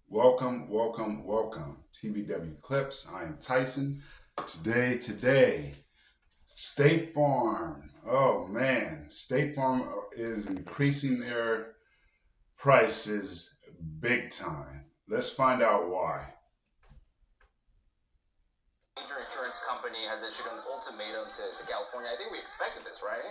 Welcome, welcome, welcome. TBW Clips. I am Tyson. Today, State Farm. Oh man, State Farm is increasing their prices big time. Let's find out why. Major insurance company has issued an ultimatum to California. I think we expected this, right?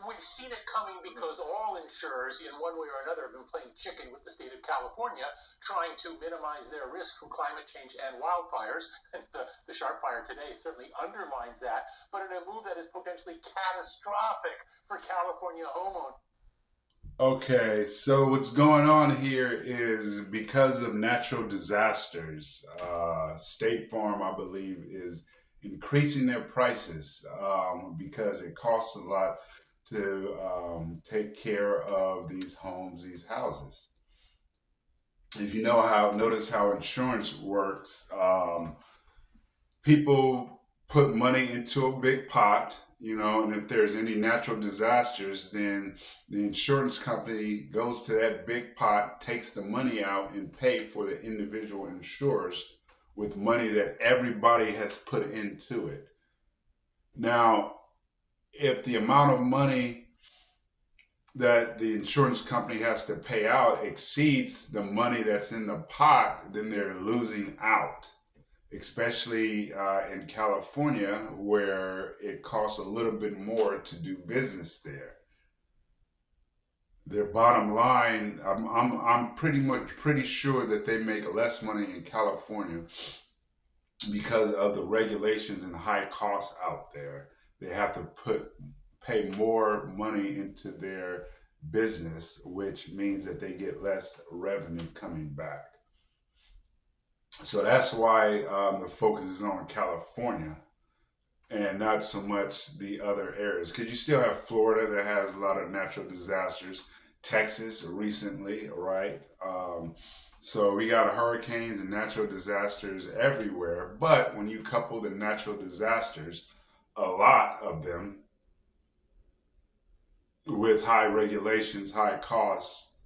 We've seen it coming because all insurers, in one way or another, have been playing chicken with the state of California, trying to minimize their risk from climate change and wildfires. And the sharp fire today certainly undermines that, but in a move that is potentially catastrophic for California homeowners. Okay, so what's going on here is because of natural disasters, State Farm, I believe, is increasing their prices because it costs a lot to take care of these homes, these houses. If you notice how insurance works, people put money into a big pot, and if there's any natural disasters, then the insurance company goes to that big pot, takes the money out, and pay for the individual insurers with money that everybody has put into it. Now, if the amount of money that the insurance company has to pay out exceeds the money that's in the pot, then they're losing out, especially in California, where it costs a little bit more to do business there. Their bottom line, I'm pretty sure that they make less money in California because of the regulations and high costs out there. They have to pay more money into their business, which means that they get less revenue coming back. So that's why the focus is on California and not so much the other areas. Because you still have Florida that has a lot of natural disasters, Texas recently, right? So we got hurricanes and natural disasters everywhere. But when you couple the natural disasters, a lot of them, with high regulations, high costs,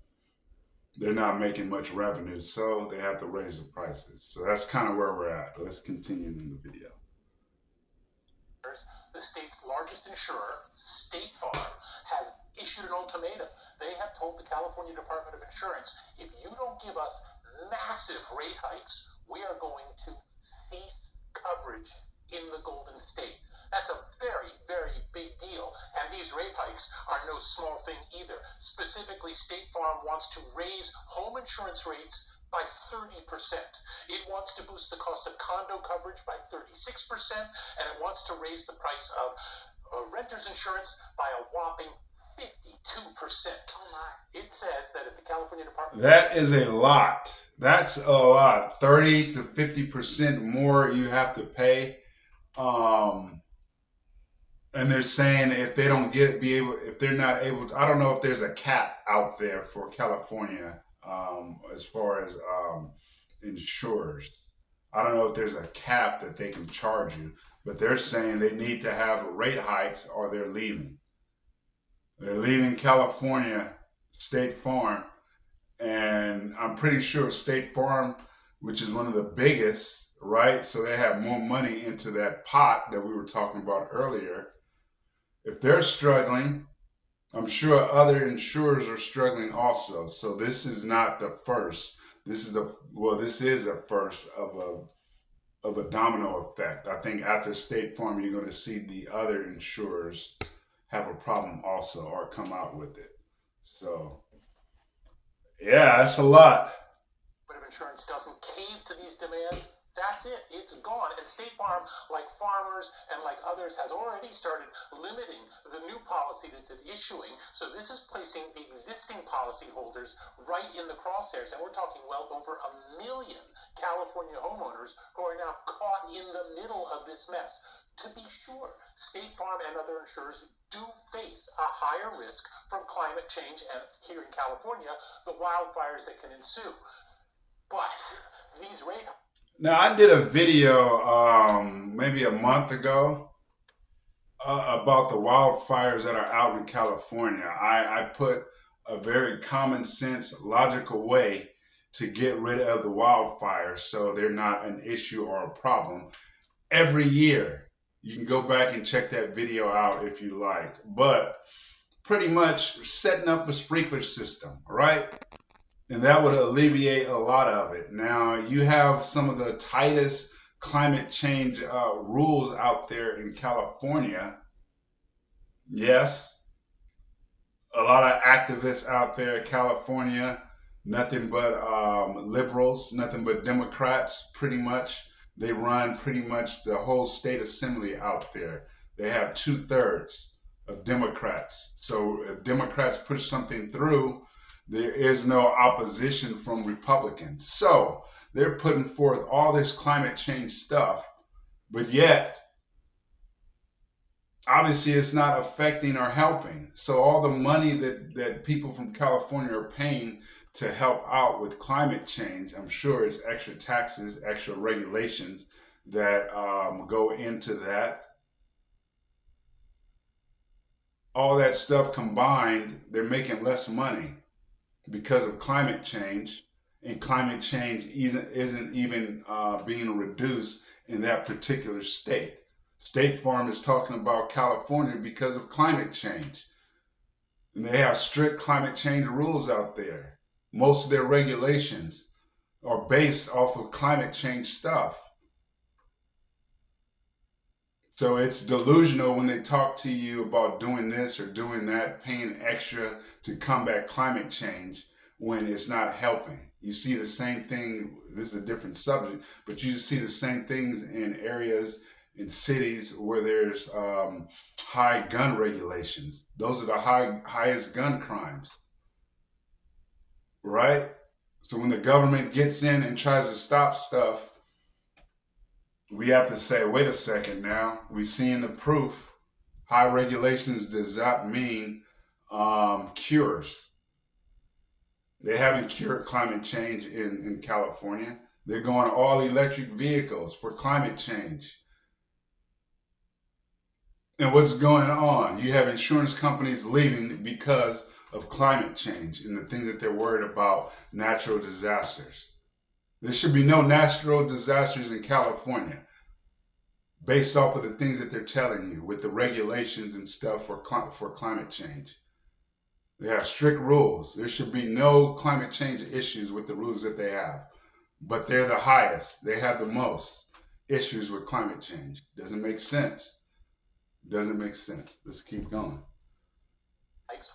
they're not making much revenue, so they have to raise the prices. So that's kind of where we're at. Let's continue in the video. The state's largest insurer, State Farm, has issued an ultimatum. They have told the California Department of Insurance, if you don't give us massive rate hikes, we are going to cease coverage in the Golden State. That's a very, very big deal. And these rate hikes are no small thing either. Specifically, State Farm wants to raise home insurance rates by 30%. It wants to boost the cost of condo coverage by 36%, and it wants to raise the price of renter's insurance by a whopping 52%. Oh my. It says that if the California Department... That is a lot. That's a lot. 30 to 50% more you have to pay. And they're saying if they don't if they're not able to, I don't know if there's a cap out there for California as far as insurers. I don't know if there's a cap that they can charge you, but they're saying they need to have rate hikes or they're leaving. They're leaving California, State Farm, and I'm pretty sure State Farm, which is one of the biggest, right? So they have more money into that pot that we were talking about earlier. If they're struggling, I'm sure other insurers are struggling also. So this is not the first. This is a first of a domino effect. I think after State Farm, you're going to see the other insurers have a problem also or come out with it. So, yeah, that's a lot. But if insurance doesn't cave to these demands, that's it. It's gone. And State Farm, like Farmers and like others, has already started limiting the new policy that it's issuing. So this is placing the existing policyholders right in the crosshairs. And we're talking well over 1 million California homeowners who are now caught in the middle of this mess. To be sure, State Farm and other insurers do face a higher risk from climate change and, here in California, the wildfires that can ensue. But these rate... Now, I did a video maybe a month ago about the wildfires that are out in California. I put a very common sense, logical way to get rid of the wildfires so they're not an issue or a problem every year. You can go back and check that video out if you like. But pretty much setting up a sprinkler system, right? And that would alleviate a lot of it. Now, you have some of the tightest climate change rules out there in California. Yes, a lot of activists out there in California, nothing but liberals, nothing but Democrats, pretty much. They run pretty much the whole state assembly out there. They have 2/3 of Democrats. So if Democrats push something through, there is no opposition from Republicans. So they're putting forth all this climate change stuff, but yet, obviously, it's not affecting or helping. So all the money that people from California are paying to help out with climate change, I'm sure it's extra taxes, extra regulations that go into that. All that stuff combined, they're making less money because of climate change, and climate change isn't even being reduced in that particular state. State Farm is talking about California because of climate change. And they have strict climate change rules out there. Most of their regulations are based off of climate change stuff. So it's delusional when they talk to you about doing this or doing that, paying extra to combat climate change when it's not helping. You see the same thing, this is a different subject, but you see the same things in areas, in cities where there's high gun regulations. Those are the highest gun crimes, right? So when the government gets in and tries to stop stuff, we have to say, wait a second now, we're seeing the proof. High regulations does not mean cures. They haven't cured climate change in California. They're going all electric vehicles for climate change. And what's going on? You have insurance companies leaving because of climate change and the things that they're worried about, natural disasters. There should be no natural disasters in California based off of the things that they're telling you with the regulations and stuff for climate change. They have strict rules. There should be no climate change issues with the rules that they have. But they're the highest. They have the most issues with climate change. Doesn't make sense. Doesn't make sense. Let's keep going.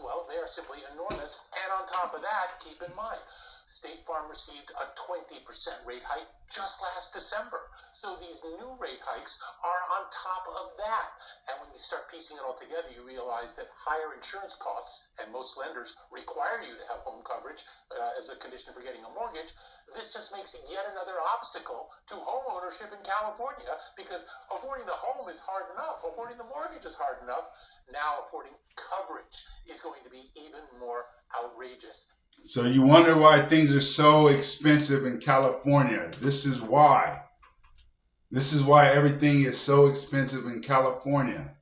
Well, they are simply enormous. And on top of that, keep in mind, State Farm received a 20% rate hike just last December. So these new rate hikes are on top of that. And when you start piecing it all together, you realize that higher insurance costs, and most lenders require you to have home coverage as a condition for getting a mortgage. This just makes it yet another obstacle to home ownership in California, because affording the home is hard enough. Affording the mortgage is hard enough. Now affording coverage is going to be even more outrageous. So you wonder why things are so expensive in California. This is why. This is why everything is so expensive in California.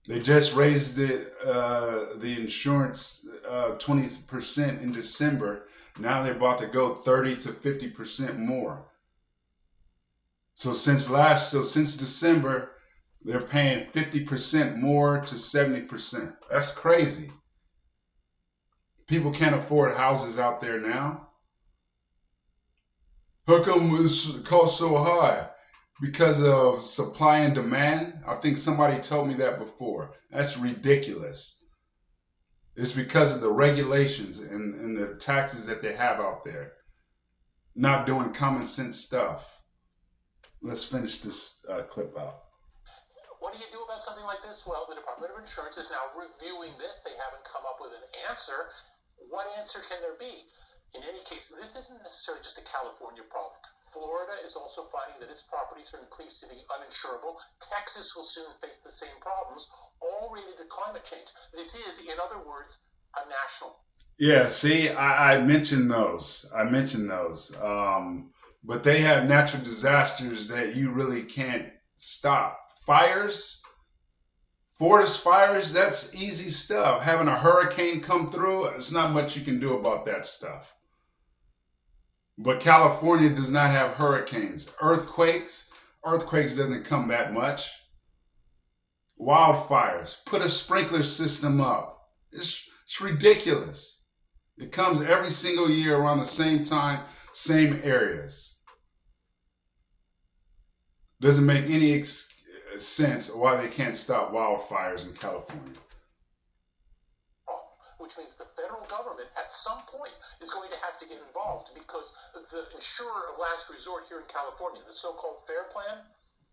They just raised it, the insurance 20% in December. Now they're about to go 30 to 50% more. So since December, they're paying 50% more to 70%. That's crazy. People can't afford houses out there now. How come it costs so high? Because of supply and demand? I think somebody told me that before. That's ridiculous. It's because of the regulations and the taxes that they have out there. Not doing common sense stuff. Let's finish this clip out. What do you do about something like this? Well, the Department of Insurance is now reviewing this. They haven't come up with an answer. What answer can there be? In any case, this isn't necessarily just a California problem. Florida is also finding that its properties are increasingly uninsurable. Texas will soon face the same problems, all related to climate change. This is, in other words, a national. Yeah, see, I mentioned those. But they have natural disasters that you really can't stop. Fires Forest fires, that's easy stuff. Having a hurricane come through, there's not much you can do about that stuff. But California does not have hurricanes. Earthquakes doesn't come that much. Wildfires, put a sprinkler system up. It's ridiculous. It comes every single year around the same time, same areas. Doesn't make any sense why they can't stop wildfires in California. Which means the federal government at some point is going to have to get involved, because the insurer of last resort here in California, the so-called FAIR Plan,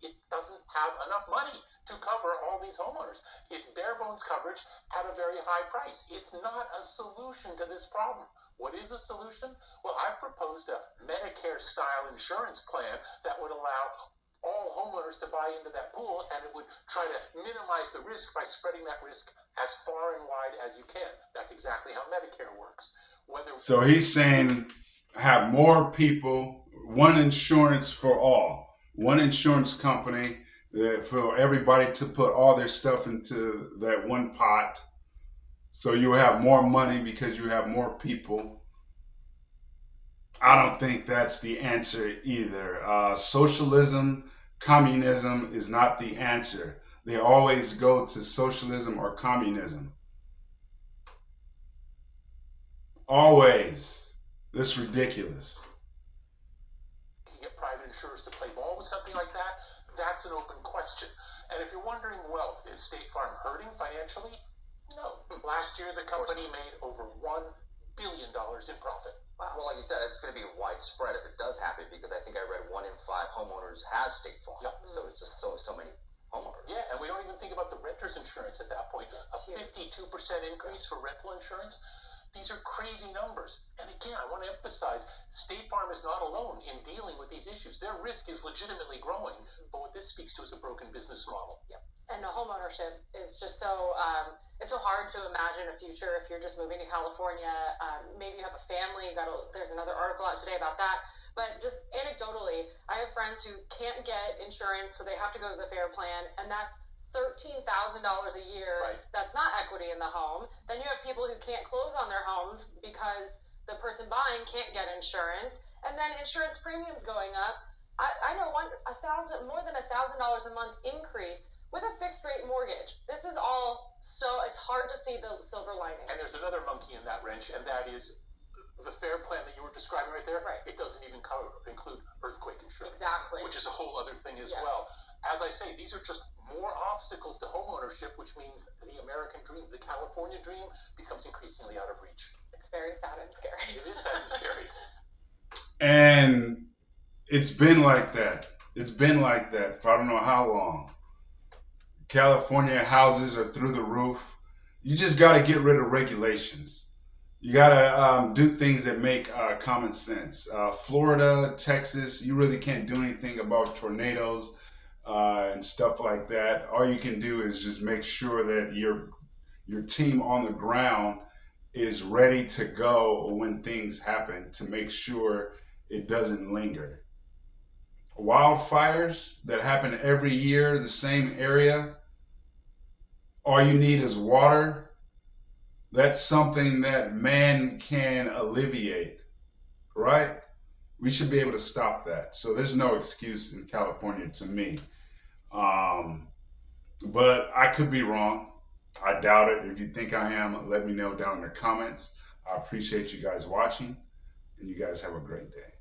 it doesn't have enough money to cover all these homeowners. It's bare bones coverage at a very high price. It's not a solution to this problem. What is the solution? Well, I've proposed a Medicare-style insurance plan that would allow all homeowners to buy into that pool, and it would try to minimize the risk by spreading that risk as far and wide as you can. That's exactly how Medicare works. So he's saying have more people, one insurance for all, one insurance company for everybody to put all their stuff into that one pot, so you have more money because you have more people. I don't think that's the answer either. Socialism, communism is not the answer. They always go to socialism or communism. Always. This is ridiculous. You get private insurers to play ball with something like that? That's an open question. And if you're wondering, well, is State Farm hurting financially? No. Last year, the company made over $1 billion in profit. Wow. Well, like you said, it's going to be widespread if it does happen, because I think I read 1 in 5 homeowners has State Farm. Yep. So it's just so many homeowners. Yeah, and we don't even think about the renter's insurance at that point. A 52% increase for rental insurance. These are crazy numbers. And again, I want to emphasize, State Farm is not alone in dealing with these issues. Their risk is legitimately growing, but what this speaks to is a broken business model. Yep. And the homeownership is just so, it's so hard to imagine a future if you're just moving to California. Maybe you have a family, there's another article out today about that. But just anecdotally, I have friends who can't get insurance, so they have to go to the FAIR Plan, and that's $13,000 a year. Right. That's not equity in the home. Then you have people who can't close on their homes because the person buying can't get insurance, and then insurance premiums going up. I know more than $1,000 a month increase with a fixed rate mortgage. This is all it's hard to see the silver lining. And there's another monkey in that wrench, and that is the FAIR Plan that you were describing right there. Right. It doesn't even include earthquake insurance. Exactly. Which is a whole other thing as Yes. well. As I say, these are just more obstacles to homeownership, which means the American dream, the California dream, becomes increasingly out of reach. It's very sad and scary. It is sad and scary. And it's been like that. It's been like that for I don't know how long. California houses are through the roof. You just got to get rid of regulations. You got to do things that make common sense. Florida, Texas, you really can't do anything about tornadoes and stuff like that. All you can do is just make sure that your team on the ground is ready to go when things happen, to make sure it doesn't linger. Wildfires that happen every year, the same area, all you need is water. That's something that man can alleviate, right? We should be able to stop that. So there's no excuse in California to me. But I could be wrong. I doubt it. If you think I am, let me know down in the comments. I appreciate you guys watching, and you guys have a great day.